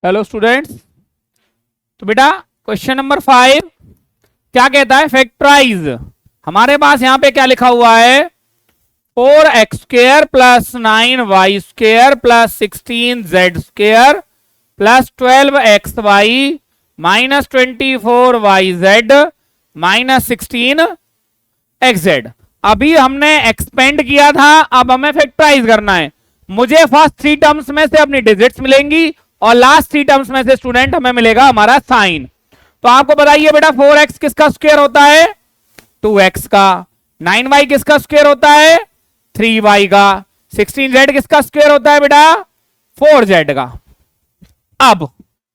Hello students. तो बेटा question number 5 क्या कहता है, फैक्टराइज। हमारे पास यहां पे क्या लिखा हुआ है, 4x² plus 9y² plus 16z² plus 12xy minus 24yz minus 16xz। अभी हमने एक्सपेंड किया था, अब हमें फैक्टराइज करना है। मुझे फर्स्ट 3 टर्म्स में से अपनी डिजिट्स मिलेंगी और लास्ट 3 टर्म्स में से स्टूडेंट हमें मिलेगा हमारा साइन। तो आपको बताइए बेटा 4x किसका स्क्वायर होता है, 2x का। 9y किसका स्क्वायर होता है, 3y का। 16z किसका स्क्वायर होता है बेटा, 4z का। अब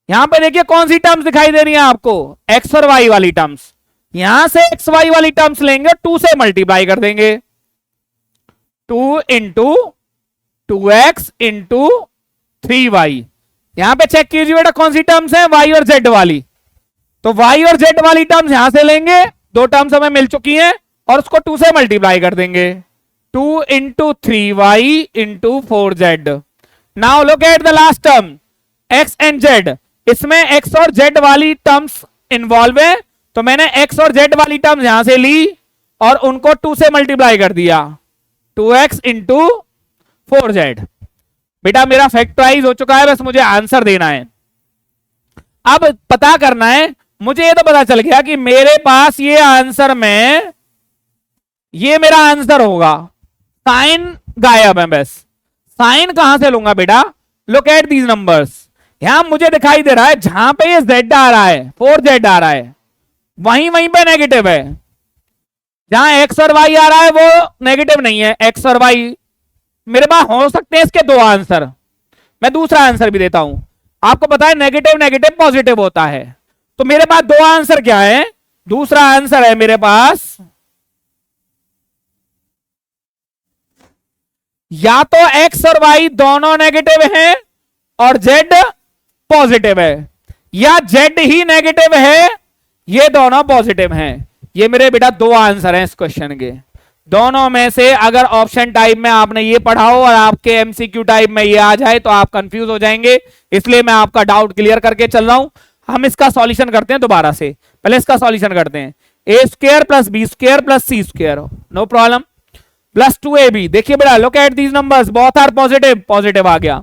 यहां पे देखिए कौन सी टर्म्स दिखाई दे रही है आपको, x और y वाली टर्म्स। यहां से एक्स वाई वाली टर्म्स लेंगे, 2 से मल्टीप्लाई कर देंगे। 2 इंटू 2x इंटू 3y। यहां पे चेक कीजिए बेटा कौन सी टर्म्स है, y और z वाली। तो y और z वाली टर्म्स यहां से लेंगे, 2 टर्म्स हमें मिल चुकी हैं और उसको 2 से मल्टीप्लाई कर देंगे। 2 into 3y into 4z। Now look at the last term x and z। इसमें x और z वाली टर्म्स इन्वॉल्व है, तो मैंने x और z वाली टर्म्स यहां से ली और उनको 2 से मल्टीप्लाई कर दिया। 2x into 4z। बेटा मेरा फैक्टराइज हो चुका है, बस मुझे आंसर देना है। अब पता करना है, मुझे ये तो पता चल गया कि मेरे पास ये आंसर में ये मेरा आंसर होगा। साइन गायब है, बस साइन कहां से लूंगा बेटा, लुक एट दीज नंबर्स। यहां मुझे दिखाई दे रहा है जहां पे ये z आ रहा है, 4z आ रहा है, वहीं पे नेगेटिव है। जहां x और y आ रहा है वो नेगेटिव नहीं है। x और y मेरे पास हो सकते हैं इसके 2 आंसर। मैं दूसरा आंसर भी देता हूं, आपको पता है नेगेटिव नेगेटिव पॉजिटिव होता है। तो मेरे पास 2 आंसर क्या है, दूसरा आंसर है मेरे पास या तो x और y दोनों नेगेटिव हैं और z पॉजिटिव है, या z ही नेगेटिव है, ये दोनों पॉजिटिव हैं। ये मेरे बेटा 2 आंसर हैं इस क्वेश्चन के। दोनों में से अगर ऑप्शन टाइप में आपने ये पढ़ा हो और आपके एमसीक्यू टाइप में ये आ जाए तो आप कंफ्यूज हो जाएंगे, इसलिए मैं आपका डाउट क्लियर करके चल रहा हूं। हम इसका सॉल्यूशन करते हैं दोबारा से, पहले इसका सॉल्यूशन करते हैं। a² plus b² plus c², no problem, plus 2ab। देखिए बेटा look at these numbers, both are positive, positive आ गया।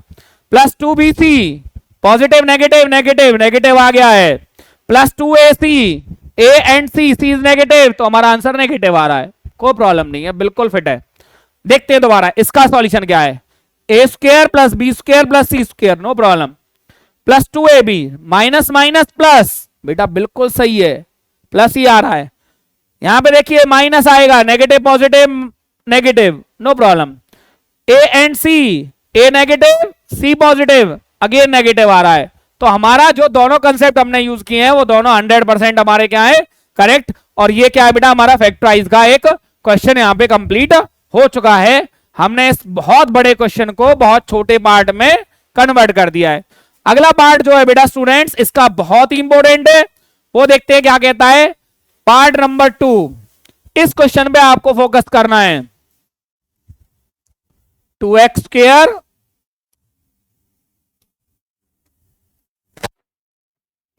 Plus 2bc, positive negative negative negative आ गया है। Plus 2ac, a and c, c is negative, तो हमारा answer negative आ रहा है, कोई प्रॉब्लम नहीं है, बिल्कुल फिट है। देखते हैं दोबारा इसका सॉल्यूशन क्या है, a² plus b² plus c², no problem. Plus 2ab minus minus plus, बेटा बिल्कुल सही है, प्लस ही आ रहा है। यहां पे देखिए माइनस आएगा, negative positive negative, no problem. a and c, a negative c positive, again negative आ रहा है। तो हमारा जो दोनों कंसेप्ट हमने यूज किए हैं वो दोनों 100% हमारे क्या है, करेक्ट। और ये क्या है बेटा, हमारा फैक्टराइज का एक क्वेश्चन यहां पे कंप्लीट हो चुका है। हमने इस बहुत बड़े क्वेश्चन को बहुत छोटे पार्ट में कन्वर्ट कर दिया है। अगला पार्ट जो है बेटा स्टूडेंट्स, इसका बहुत ही इंपॉर्टेंट है, वो देखते हैं क्या कहता है। पार्ट नंबर 2, इस क्वेश्चन पे आपको फोकस करना है। 2x²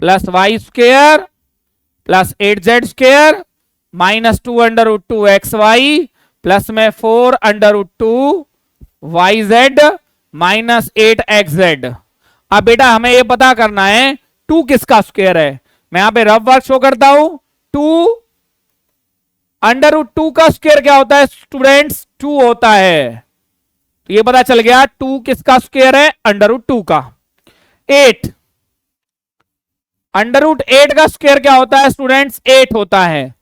plus y² plus 8z² minus 2√2xy plus में 4√2yz माइनस 8xz। अब बेटा हमें यह पता करना है 2 किसका स्क्वायर है। मैं यहां पे रफ वर्क शो करता हूं। 2√2 का स्क्वायर क्या होता है स्टूडेंट्स, 2 होता है। तो ये पता चल गया 2 किसका स्क्वायर है, √2 का। 8 √8 का स्क्वायर क्या होता है स्टूडेंट्स, 8 होता है।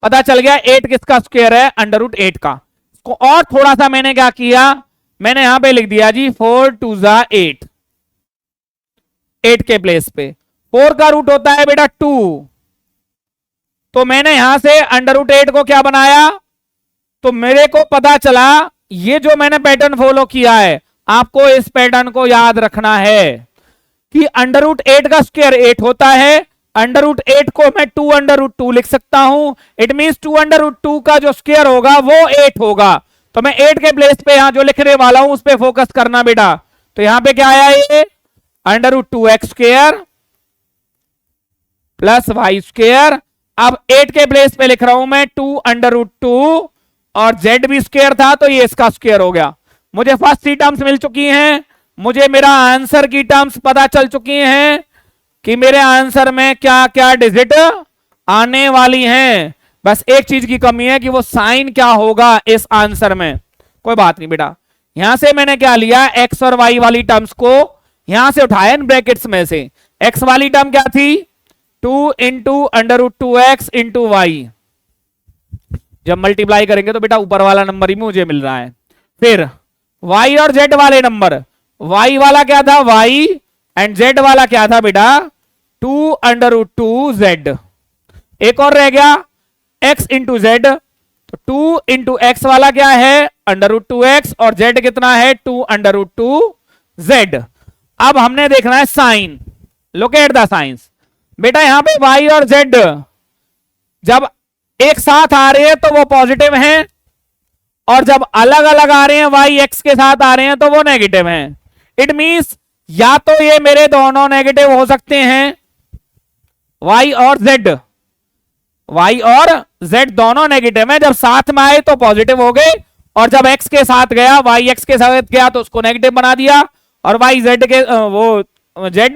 पता चल गया 8 किसका स्क्वायर है, √8 का। इसको और थोड़ा सा मैंने क्या किया, मैंने यहां पे लिख दिया जी 4 2 8, 8 के प्लेस पे। 4 का रूट होता है बेटा 2, तो मैंने यहां से √8 को क्या बनाया, तो मेरे को पता चला ये जो मैंने पैटर्न फॉलो किया है, आपको इस पैटर्न को याद रखना है कि √8 का स्क्वायर 8 होता है। √8 को मैं 2√2 लिख सकता हूं, इट मींस 2√2 का जो स्क्वायर होगा वो 8 होगा। तो मैं 8 के प्लेस पे यहां जो लिखने वाला हूं उस पे फोकस करना बेटा। तो यहां पे क्या आया, ये √2x² प्लस y²। अब 8 के प्लेस पे लिख रहा हूं मैं 2√2 और z भी स्क्वायर था तो ये इसका स्क्वायर हो गया। मुझे फर्स्ट 3 टर्म्स मिल चुकी हैं, मुझे मेरा आंसर की टर्म्स पता चल चुकी हैं कि मेरे आंसर में क्या क्या डिजिट आने वाली हैं। बस एक चीज की कमी है कि वो साइन क्या होगा इस आंसर में। कोई बात नहीं बेटा, यहां से मैंने क्या लिया, x और y वाली टर्म्स को यहां से उठाया इन ब्रैकेट्स में से। x वाली टर्म क्या थी, 2 इंटू √2x इंटू वाई। जब मल्टीप्लाई करेंगे तो बेटा ऊपर वाला नंबर ही मुझे मिल रहा है। फिर y और z वाले नंबर, y वाला क्या था y एंड z वाला क्या था बेटा 2√2z। एक और रह गया x इंटू जेड, तो 2 इंटू एक्स वाला क्या है √2x और z कितना है 2√2z। अब हमने देखना है sign. Look at the signs. बेटा यहां पे y और z जब एक साथ आ रहे हैं तो वो पॉजिटिव हैं, और जब अलग अलग आ रहे हैं y x के साथ आ रहे हैं तो वो नेगेटिव हैं। इट मींस या तो ये मेरे दोनों नेगेटिव हो सकते हैं, y और z दोनों नेगेटिव हैं। जब साथ में आए तो पॉजिटिव हो गए, और जब x के साथ गया, y x के साथ गया तो उसको नेगेटिव बना दिया, और y z के z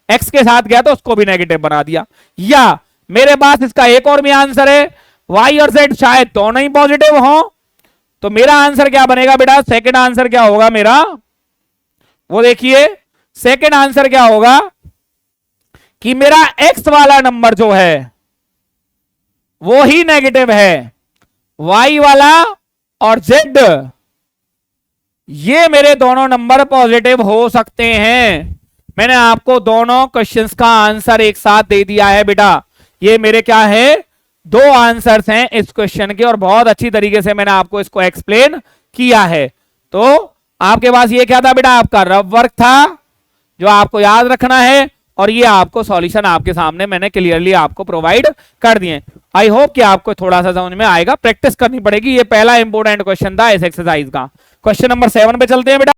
x के साथ गया तो उसको भी नेगेटिव बना दिया। या मेरे पास इसका एक और भी आंसर है, y और z शायद दोनों ही पॉजिटिव हो, तो मेरा आंसर क्या बनेगा बेटा, सेकंड आंसर क्या होगा मेरा, वो देखिए सेकंड आंसर क्या होगा कि मेरा x वाला नंबर जो है वो ही नेगेटिव है, y वाला और z ये मेरे दोनों नंबर पॉजिटिव हो सकते हैं। मैंने आपको दोनों क्वेश्चंस का आंसर एक साथ दे दिया है बेटा। ये मेरे क्या है, दो आंसर्स हैं इस क्वेश्चन के, और बहुत अच्छी तरीके से मैंने आपको इसको एक्सप्लेन किया है। तो आपके पास ये क्या था बेटा, आपका रफ वर्क था जो आपको याद रखना है, और ये आपको सॉल्यूशन आपके सामने मैंने क्लियरली आपको प्रोवाइड कर दिए। आई होप कि आपको थोड़ा सा समझ में आएगा। प्रैक्टिस करनी पड़ेगी। ये पहला इंपोर्टेंट क्वेश्चन था इस एक्सरसाइज का। क्वेश्चन नंबर 7 पे चलते हैं बेटा।